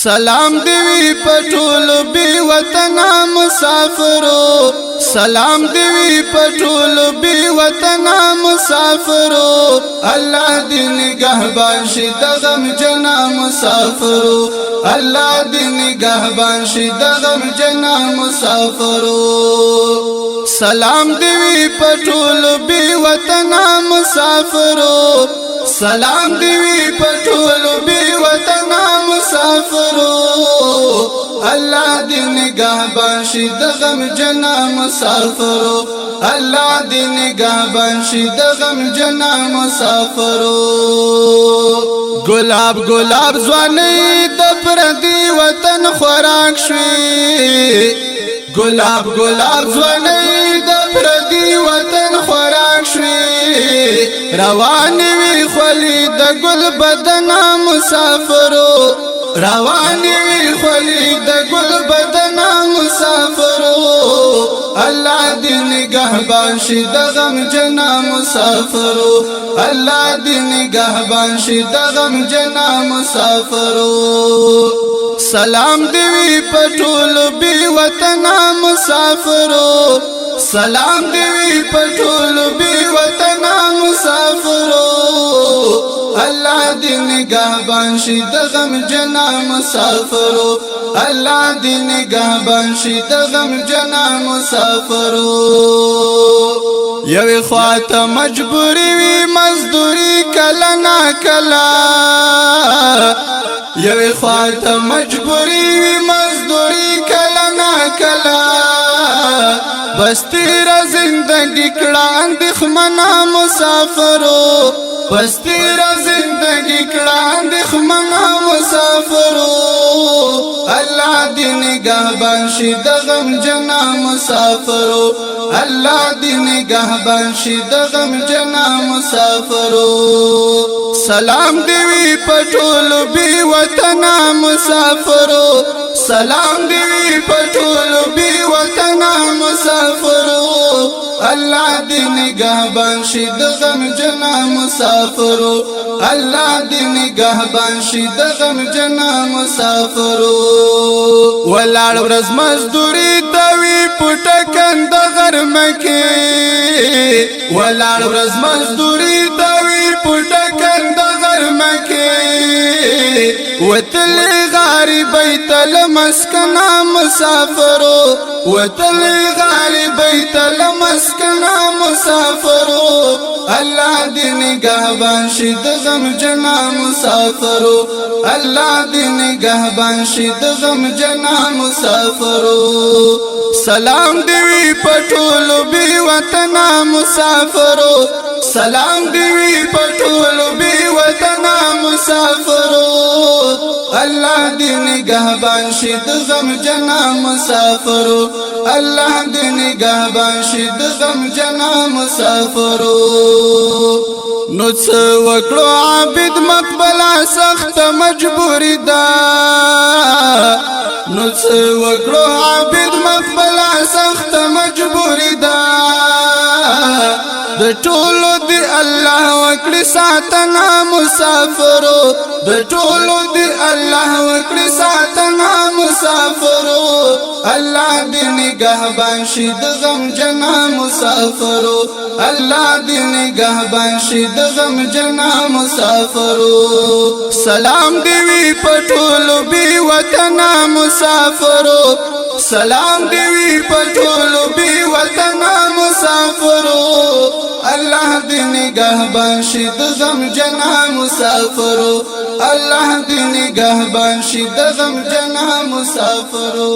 سلام دیوی پټول بی وطن مسافرو سلام دیوی پټول بی وطن مسافرو الله دې نگهبان شي د غم جنا مسافرو الله دې نگهبان شي د غم جنا مسافرو سلام دیوی پټول بی وطن مسافرو سلام دیوی پټول بی وطن مسافرو الله دې نگهبان شي د غم جنا مسافرو الله دې نگهبان شي د غم جنا مسافرو ګلاب ګلاب ځواني د پردي وطن خوراک شوي ګلاب ګلاب ځواني د پردي وطن خوراک شوي روان وي خولي د ګل بدن مسافرو روان وي خولي د ګل بدن مسافرو الله دې نگهبان شي د غم جنا مسافرو الله دې نگهبان شي د غم جنا مسافرو سلام دیوی پټول بی وطن مسافرو سلام دیوی پټول بی وطن مسافرو الله دې نگهبان شي د غم جنا مسافرو الله دې نگهبان شي د غم جنا مسافرو یوې خواته مجبوری وی مزدوری کله نا کله یوې خواته مجبوری وی مزدوری کله نا کله بس تیرا زندگی کړه اندېښمنه مسافرو بس تیرا زندگی کړه اندېښمنه مسافرو الله دې نگهبان شي د غم جنا مسافرو الله دې نگهبان شي د غم جنا مسافرو سلام دیوی پټول بی وطن مسافرو سلام دیوی پټول بی وطن مسافرو الله دې نگهبان شي د غم جنا مسافرو الله دې نگهبان شي د غم جنا مسافرو ولاړ ورځ مزدوري دوی پټکن د غرمکه ولاړ ورځ مزدوري دوی پټکن د غرمکه وتل غریبی تل مسکنا مسافرو وتل غریبی تل مسکنا مسافرو الله دې نگهبان شي د غم جنا مسافرو الله دې نگهبان شي د غم جنا مسافرو سلام دیوی پټول بی وطن مسافرو سلام دیوی پټول بی وطن مسافرو الله دې نگهبان شي د غم جنا مسافرو الله دې نگهبان شي د غم جنا مسافرو نو څه وکړو عابد مقبله سخت مجبوری ده نو څه وکړو عابد مقبله سخت مجبوری ده د ټولو دی الله وکړي ساتنه مسافرو د ټولو دی الله وکړي ساتنه مسافرو الله دې نگهبان شي د غم جنا مسافرو الله دې نگهبان شي د غم جنا مسافرو سلام دیوی پټول بی وطن مسافرو سلام دیوی پټول بی وطن مسافرو الله دې نگهبان شي د غم جنا مسافرو الله دې نگهبان شي د غم جنا مسافرو